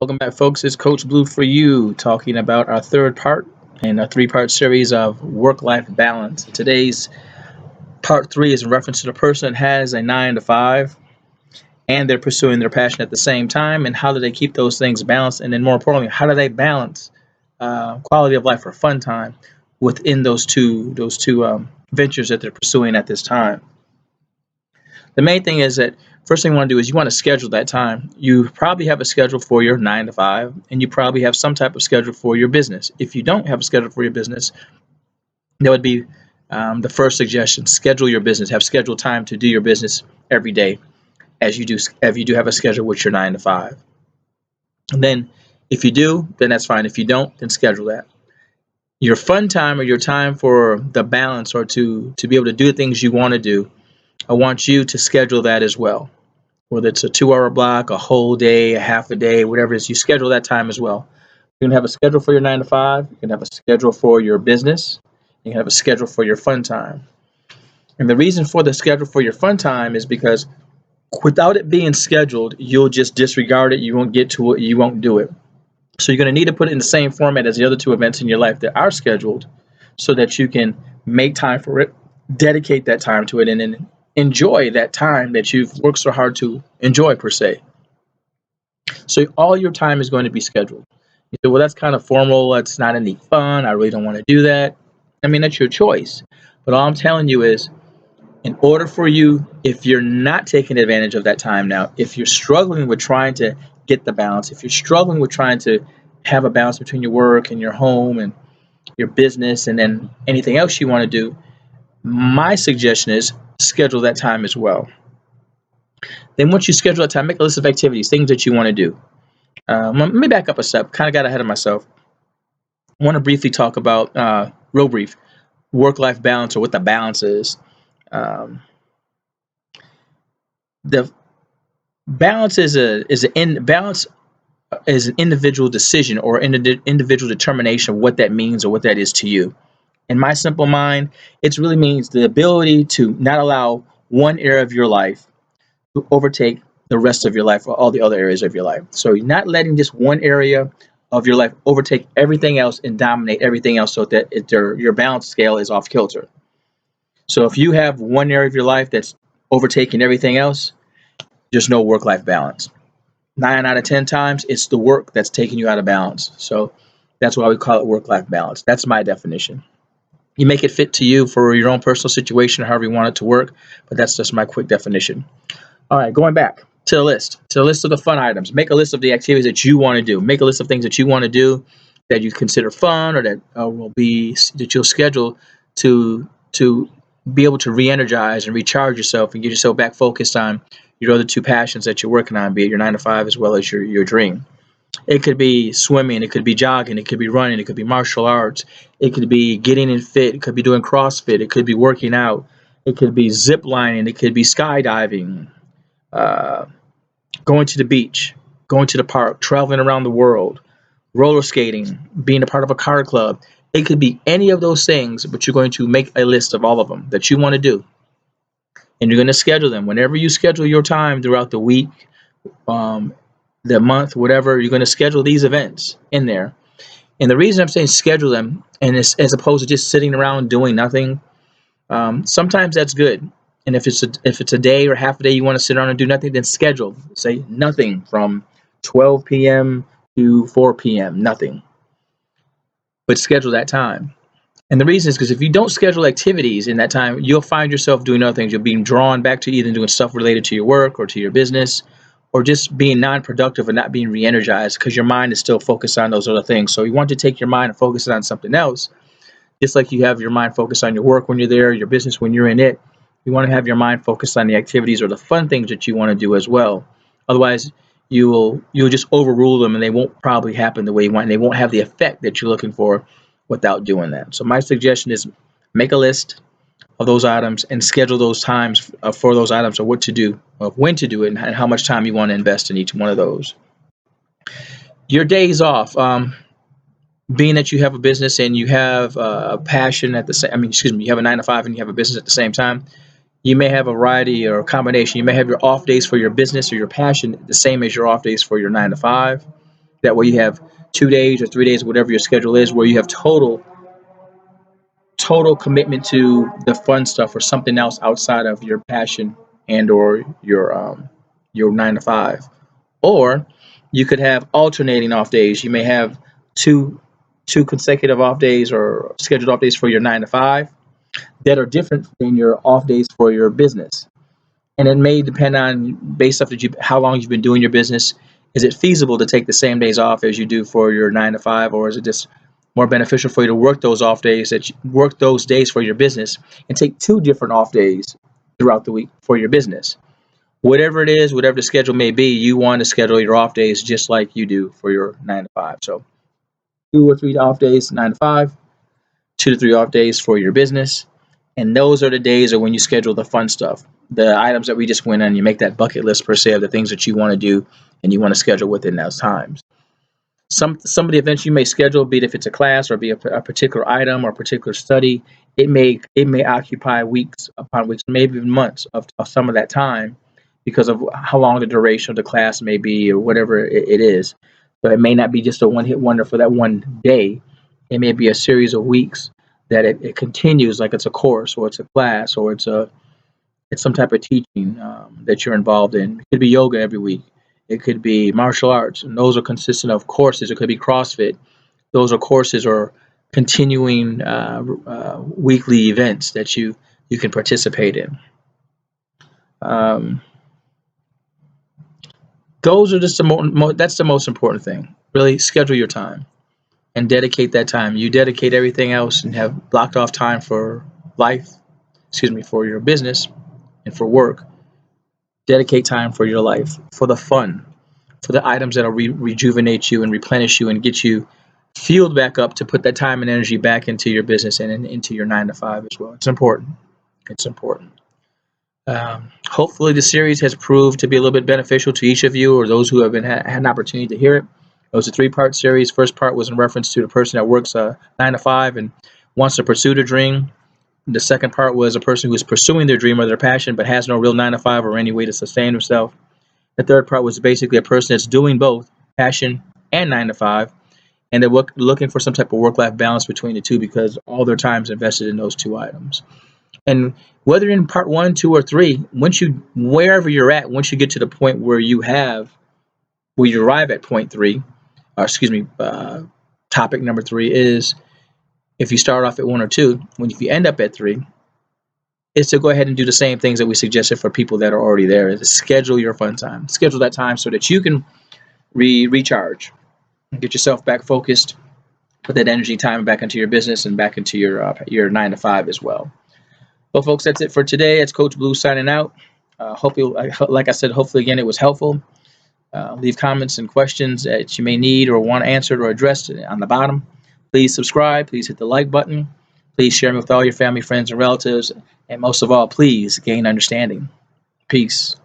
Welcome back, folks. It's Coach Blue for you, talking about our third part in a three-part series of work-life balance. Today's part three is in reference to the person that has a 9 to 5 and they're pursuing their passion at the same time, and how do they keep those things balanced? And then, more importantly, how do they balance quality of life or fun time within those two ventures that they're pursuing at this time? The main thing is that first thing you want to do is you want to schedule that time. You probably have a schedule for your 9 to 5, and you probably have some type of schedule for your business. If you don't have a schedule for your business, that would be the first suggestion. Schedule your business. Have scheduled time to do your business every day, as you do. If you do have a schedule with your 9 to 5, and then if you do, then that's fine. If you don't, then schedule that. Your fun time or your time for the balance or to be able to do the things you want to do. I want you to schedule that as well, whether it's a 2 hour block, a whole day, a half a day, whatever it is, you schedule that time as well. You can have a schedule for your 9 to 5, you can have a schedule for your business, you can have a schedule for your fun time. And the reason for the schedule for your fun time is because without it being scheduled, you'll just disregard it, you won't get to it, you won't do it. So you're going to need to put it in the same format as the other two events in your life that are scheduled so that you can make time for it, dedicate that time to it, and then enjoy that time that you've worked so hard to enjoy, per se. So all your time is going to be scheduled. You say, well, that's kind of formal. That's not any fun. I really don't want to do that. I mean, that's your choice. But all I'm telling you is, in order for you, if you're not taking advantage of that time now, if you're struggling with trying to get the balance, if you're struggling with trying to have a balance between your work and your home and your business and then anything else you want to do, my suggestion is schedule that time as well. Then once you schedule that time, make a list of activities, things that you want to do. Let me back up a step. Kind of got ahead of myself. I want to briefly talk about, real brief, work-life balance or what the balance is. Um, the balance is an individual decision or individual determination of what that means or what that is to you. In my simple mind, it really means the ability to not allow one area of your life to overtake the rest of your life or all the other areas of your life. So you're not letting just one area of your life overtake everything else and dominate everything else so that your balance scale is off kilter. So if you have one area of your life that's overtaking everything else, there's no work-life balance. 9 out of 10 times, it's the work that's taking you out of balance. So that's why we call it work-life balance. That's my definition. You make it fit to you for your own personal situation, or however you want it to work, but that's just my quick definition. All right, going back to the list of the fun items. Make a list of the activities that you want to do. Make a list of things that you want to do that you consider fun or that will be that you'll schedule to be able to re-energize and recharge yourself and get yourself back focused on your other two passions that you're working on, be it your 9 to 5 as well as your dream. It could be swimming, it could be jogging, it could be running, it could be martial arts, it could be getting in fit, it could be doing CrossFit, it could be working out, it could be zip lining, it could be skydiving, uh, going to the beach, going to the park, traveling around the world, roller skating, being a part of a car club. It could be any of those things, but you're going to make a list of all of them that you want to do. And you're going to schedule them. Whenever you schedule your time throughout the week, um, the month, whatever, you're going to schedule these events in there. And the reason I'm saying schedule them, and it's, as opposed to just sitting around doing nothing, sometimes that's good. And if it's a day or half a day you want to sit around and do nothing, then schedule. Say nothing from 12 p.m. to 4 p.m. Nothing, but schedule that time. And the reason is because if you don't schedule activities in that time, you'll find yourself doing other things. You'll be drawn back to either doing stuff related to your work or to your business, or just being non-productive and not being re-energized because your mind is still focused on those other things. So you want to take your mind and focus it on something else, just like you have your mind focused on your work when you're there, your business when you're in it. You want to have your mind focused on the activities or the fun things that you want to do as well. Otherwise, you'll just overrule them and they won't probably happen the way you want, and they won't have the effect that you're looking for without doing that. So my suggestion is make a list of those items and schedule those times for those items, or what to do, of when to do it, and how much time you want to invest in each one of those. Your days off. Being that you have a business and you have a passion at the same, I mean, excuse me, you have a 9 to 5 and you have a business at the same time, you may have a variety or a combination. You may have your off days for your business or your passion the same as your off days for your 9 to 5. That way you have 2 days or 3 days, whatever your schedule is, where you have total commitment to the fun stuff or something else outside of your passion and or your 9 to 5. Or you could have alternating off days. You may have two two consecutive off days or scheduled off days for your 9 to 5 that are different than your off days for your business. And it may depend on based off how long you've been doing your business. Is it feasible to take the same days off as you do for your 9 to 5, or is it just more beneficial for you to work those off days work those days for your business and take two different off days throughout the week for your business? Whatever it is, whatever the schedule may be, you want to schedule your off days just like you do for your 9 to 5. So 2 or 3 off days, 9 to 5, 2 to 3 off days for your business. And those are the days of when you schedule the fun stuff, the items that we just went on. You make that bucket list per se of the things that you want to do and you want to schedule within those times. Some of the events you may schedule, be it if it's a class or be a particular item or a particular study, it may occupy weeks upon weeks, maybe even months of some of that time because of how long the duration of the class may be or whatever it is. So it may not be just a one hit wonder for that one day. It may be a series of weeks that it continues, like it's a course or it's a class or it's some type of teaching that you're involved in. It could be yoga every week. It could be martial arts, and those are consistent of courses. It could be CrossFit. Those are courses or continuing weekly events that you can participate in. Um, those are just that's the most important thing. Really schedule your time and dedicate that time. You dedicate everything else and have blocked off time for life, for your business and for work. Dedicate time for your life, for the fun, for the items that'll rejuvenate you and replenish you and get you fueled back up to put that time and energy back into your business and into your 9 to 5 as well. It's important. It's important. Hopefully, the series has proved to be a little bit beneficial to each of you or those who have had an opportunity to hear it. It was a 3-part series. First part was in reference to the person that works 9 to 5 and wants to pursue their dream. The second part was a person who is pursuing their dream or their passion but has no real 9 to 5 or any way to sustain himself. The third part was basically a person that's doing both passion and 9 to 5, and they're looking for some type of work-life balance between the two because all their time is invested in those two items. And whether in part 1, 2, or 3, wherever you're at, once you get to the point where you arrive at point 3, or topic number 3 is if you start off at 1 or 2, if you end up at 3, is to go ahead and do the same things that we suggested for people that are already there. Is to schedule your fun time. Schedule that time so that you can recharge and get yourself back focused, put that energy time back into your business and back into your 9 to 5 as well. Well, folks, that's it for today. It's Coach Blue signing out. Like I said, hopefully again it was helpful. Leave comments and questions that you may need or want answered or addressed on the bottom. Please subscribe. Please hit the like button. Please share me with all your family, friends, and relatives. And most of all, please gain understanding. Peace.